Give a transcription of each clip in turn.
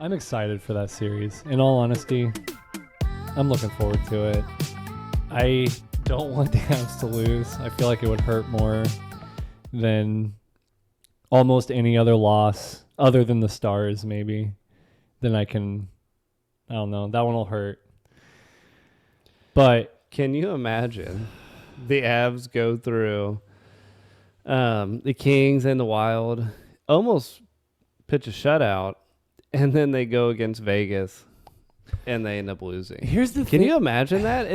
I'm excited for that series. In all honesty, I'm looking forward to it. I don't want the Avs to lose. I feel like it would hurt more than almost any other loss, other than the Stars, maybe. Then I don't know. That one will hurt. But can you imagine the Avs go through the Kings and the Wild, almost pitch a shutout, and then they go against Vegas and they end up losing? Here's the thing. Can you imagine that?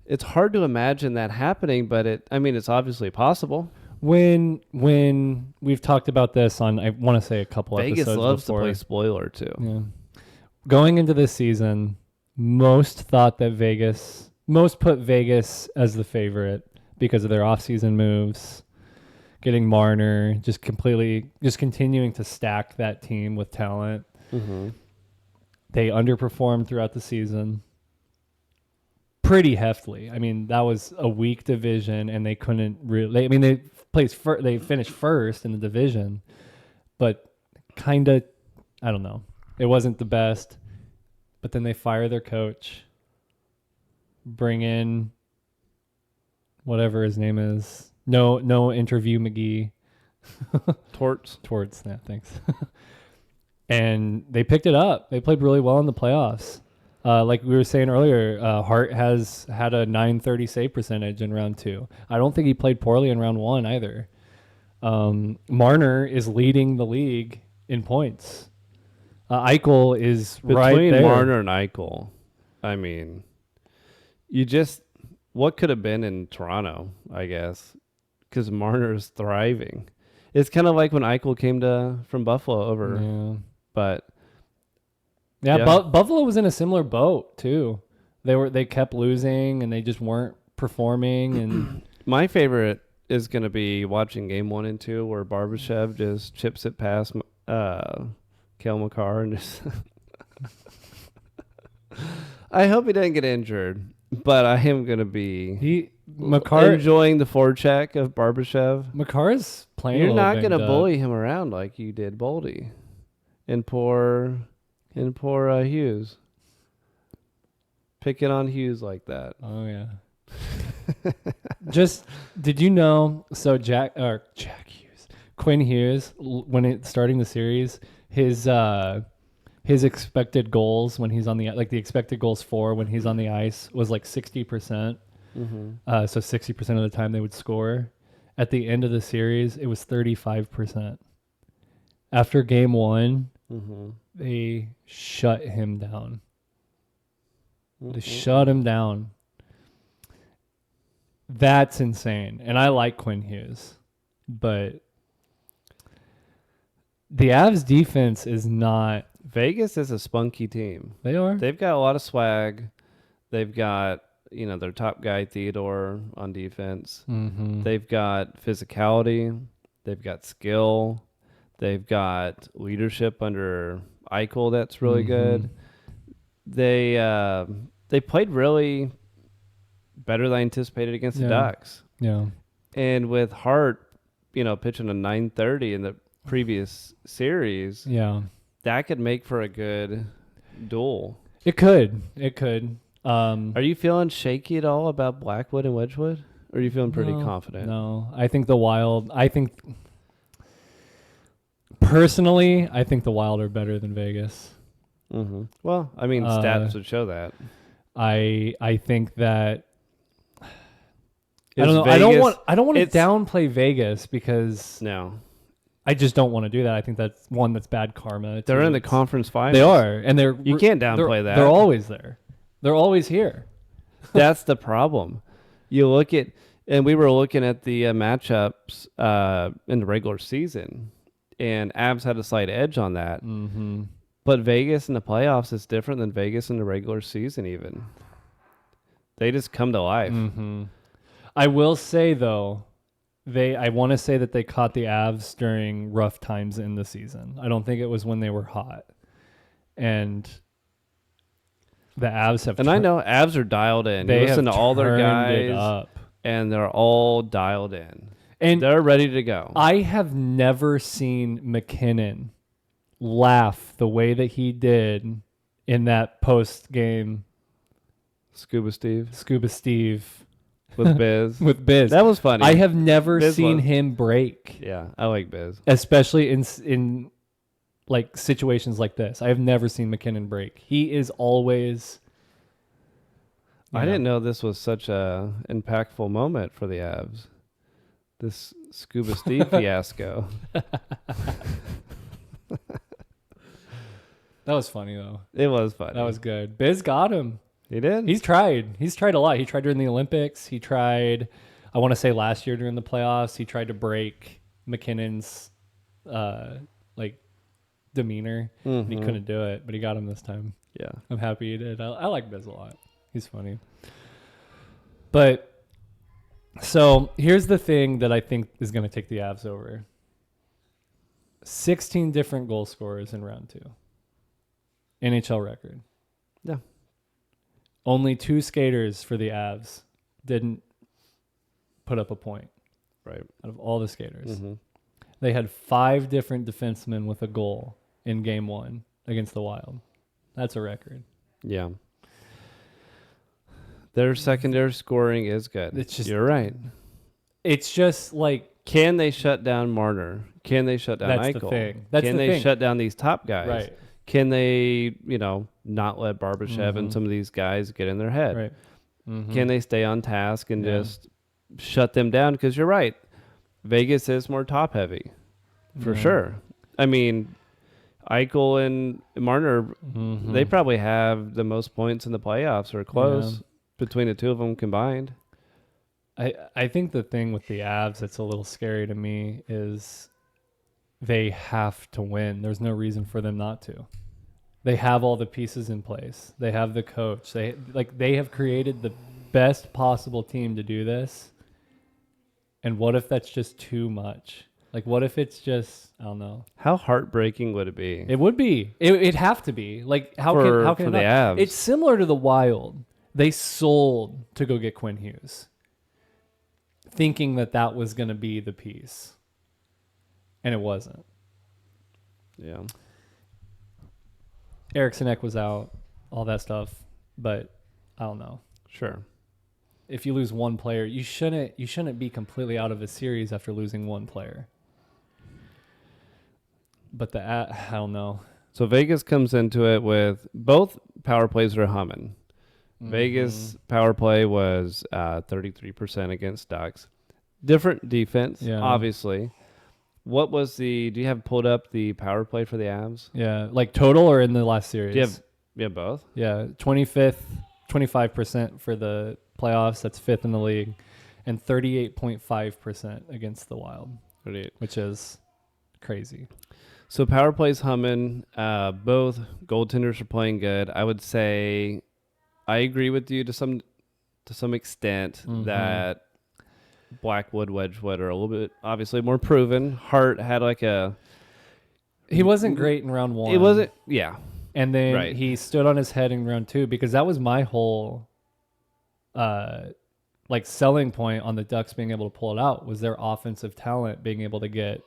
It's hard to imagine that happening, but it's obviously possible. When we've talked about this on, I want to say a couple Vegas episodes loves before. to play spoiler too. Yeah. Going into this season, most put Vegas as the favorite because of their offseason moves, getting Marner, just continuing to stack that team with talent. Mm-hmm. They underperformed throughout the season pretty heftily. I mean, that was a weak division, and they couldn't really. They finished first in the division, but kind of, I don't know. It wasn't the best. But then they fire their coach, bring in whatever his name is. No interview McGee. Torts. Yeah, thanks. And they picked it up. They played really well in the playoffs. Like we were saying earlier, Hart has had a .930 save percentage in round 2. I don't think he played poorly in round 1 either. Marner is leading the league in points. Eichel is right there. Between Marner and Eichel, what could have been in Toronto, I guess, because Marner is thriving. It's kind of like when Eichel came from Buffalo over. Yeah. But yeah. Buffalo was in a similar boat too. They kept losing and they just weren't performing. And my favorite is going to be watching game 1 and 2 where Barbashev just chips it past Cale Makar and just. I hope he doesn't get injured, but I am going to be enjoying the forecheck of Barbashev. Makar's playing. You're not going to bully him around like you did Boldy and poor Hughes. Picking on Hughes like that. Oh yeah. Did you know? So Quinn Hughes, when starting the series, his expected goals when he's on the the expected goals for when he's on the ice was like 60%. Mm-hmm. So 60% of the time they would score. At the end of the series, it was 35%. After game 1, mm-hmm. they shut him down. Mm-hmm. They shut him down. That's insane. And I like Quinn Hughes, but the Avs defense is not. Vegas is a spunky team. They are. They've got a lot of swag. They've got, their top guy, Theodore, on defense. Mm-hmm. They've got physicality. They've got skill. They've got leadership under Eichel that's really good. They played really better than I anticipated against the Ducks. Yeah. And with Hart, pitching a .930 in the previous series. Yeah. That could make for a good duel. It could. Are you feeling shaky at all about Blackwood and Wedgwood? Or are you feeling pretty confident? No. I think the Wild, personally, I think the Wild are better than Vegas. Mm-hmm. Well, stats would show that. I think that I don't know. Vegas, I don't want to downplay Vegas because no. I just don't want to do that. I think that's bad karma. They're in the conference finals. They are, and you can't downplay that. They're always there. They're always here. That's the problem. You look at, and we were looking at the matchups in the regular season, and Avs had a slight edge on that. Mm-hmm. But Vegas in the playoffs is different than Vegas in the regular season. Even they just come to life. Mm-hmm. I will say though. I want to say that they caught the Avs during rough times in the season. I don't think it was when they were hot. And the Avs have... And I know Avs are dialed in. You listen to all their guys, and they're all dialed in. And they're ready to go. I have never seen McKinnon laugh the way that he did in that post game Scuba Steve with Biz. with Biz. That was funny. I have never Biz seen was- him break, Yeah, I like Biz. especially in like situations like this. I have never seen McKinnon break. He is always. I didn't know this was such a impactful moment for the Avs. This Scuba Steve fiasco. That was funny though. It was funny. That was good. Biz got him. He did. He's tried a lot. He tried during the Olympics. He tried, I want to say last year during the playoffs, he tried to break McKinnon's like demeanor. And he couldn't do it, but he got him this time. Yeah. I'm happy he did. I like Biz a lot. He's funny. But so here's the thing that I think is going to take the Avs over. 16 different goal scorers in round 2. NHL record. Yeah. Only 2 skaters for the Avs didn't put up a point. Right. Out of all the skaters. Mm-hmm. They had 5 different defensemen with a goal in game 1 against the Wild. That's a record. Yeah. Their secondary scoring is good. It's just, You're right. It's just like, Can they shut down Marner? Can they shut down that's Eichel? the thing. That's Can the they thing. shut down these top guys? Right. Can they, not let Barbashev and some of these guys get in their head? Right. Mm-hmm. Can they stay on task and just shut them down? Because you're right. Vegas is more top heavy for sure. I mean, Eichel and Marner, they probably have the most points in the playoffs or close between the two of them combined. I think the thing with the Avs that's a little scary to me is they have to win. There's no reason for them not to. They have all the pieces in place. They have the coach. They have created the best possible team to do this. And what if that's just too much? Like, what if it's just, I don't know. How heartbreaking would it be? It would be. It'd have to be. Like, how can for it the not? Avs? It's similar to the Wild. They sold to go get Quinn Hughes, thinking that was going to be the piece. And it wasn't. Yeah. Eriksson Ek was out, all that stuff. But I don't know. Sure. If you lose one player, you shouldn't be completely out of a series after losing one player. But I don't know. So Vegas comes into it with both power plays are humming. Vegas power play was 33% against Ducks. Different defense, obviously. What was do you have pulled up the power play for the Avs? Yeah, like total or in the last series? Do you have both? Yeah, 25% for the playoffs. That's 5th in the league. And 38.5% against the Wild, 38. which is crazy. So power play's humming. Both goaltenders are playing good. I would say I agree with you to some extent that Blackwood, Wedgwood are a little bit obviously more proven. Hart had he wasn't great in round 1. It wasn't, yeah. And then he stood on his head in round 2 because that was my whole selling point on the Ducks being able to pull it out was their offensive talent being able to get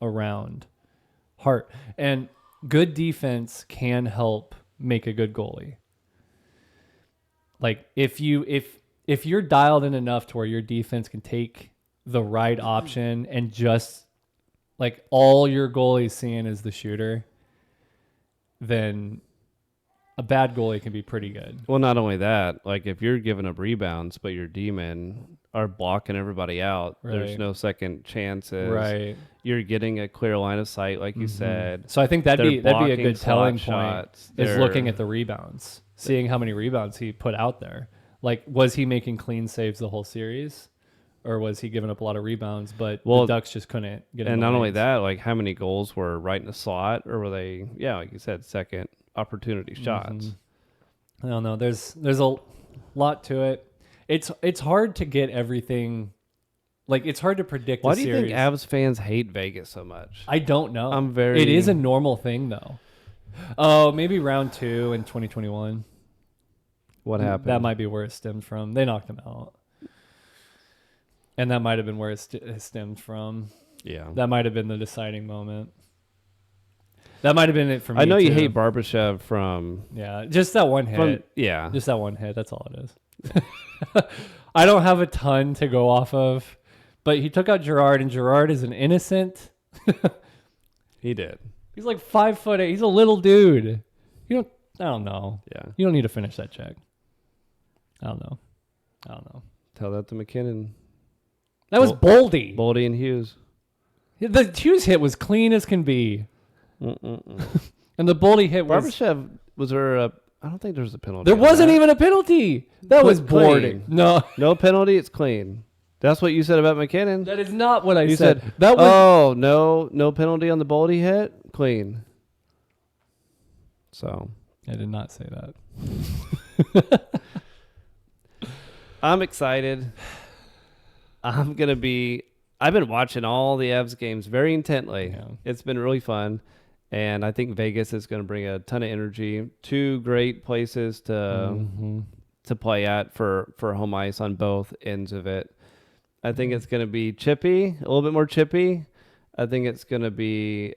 around Hart. And good defense can help make a good goalie. Like if you're dialed in enough to where your defense can take the right option and just like all your goalie's seeing is the shooter, then a bad goalie can be pretty good. Well, not only that, like if you're giving up rebounds, but your D-men are blocking everybody out, there's no second chances. Right. You're getting a clear line of sight, like you said. So I think that'd be a blocking good telling slot point shots. is looking at the rebounds, seeing how many rebounds he put out there. Like, was he making clean saves the whole series? Or was he giving up a lot of rebounds, but the Ducks just couldn't get in And the not only lanes? that, like how many goals were right in the slot, or were they, like you said, second opportunity shots? I don't know. There's a lot to it. It's hard to get everything. Like, it's hard to predict. Why a do you series. think Avs fans hate Vegas so much? I don't know. It is a normal thing though. Oh, maybe round 2 in 2021. What happened? That might be where it stemmed from. They knocked him out. And that might have been where it stemmed from. Yeah. That might have been the deciding moment. That might have been it for me. I know you too. hate Barbashev from just that one hit. Just that one hit. That's all it is. I don't have a ton to go off of, but he took out Gerard, and Gerard is an innocent. He did. He's like 5'8". He's a little dude. I don't know. Yeah. You don't need to finish that check. I don't know. Tell that to McKinnon. That was Boldy. Boldy and Hughes. The Hughes hit was clean as can be. And the Boldy hit was... Barbashev, was there a... I don't think there was a penalty. There wasn't even a penalty. That was boarding. No. No penalty, it's clean. That's what you said about McKinnon. That is not what I said. That was... no penalty on the Boldy hit? Clean. So... I did not say that. I'm excited. I've been watching all the Avs games very intently. Yeah. It's been really fun. And I think Vegas is going to bring a ton of energy. 2 great places to play at for home ice on both ends of it. I think it's going to be chippy, a little bit more chippy. I think it's going to be...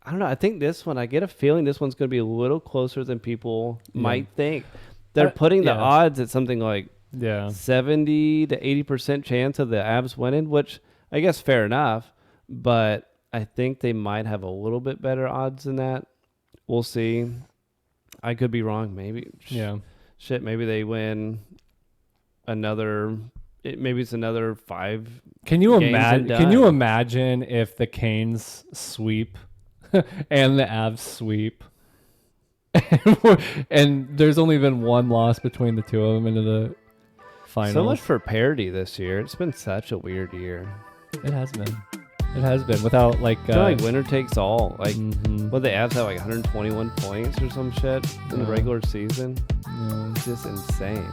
I don't know. I think this one, I get a feeling this one's going to be a little closer than people might think. They're putting the odds at something like 70 to 80% chance of the Avs winning, which I guess fair enough. But I think they might have a little bit better odds than that. We'll see. I could be wrong. Maybe. Yeah. Shit, maybe they win another... Maybe it's another 5 Can you imagine if the Canes sweep and the Avs sweep, and there's only been one loss between the two of them into the finals? So much for parity this year. It's been such a weird year. It has been. Without like winner takes all. Like what, the Avs have like 121 points or some shit in the regular season. Yeah. It's just insane.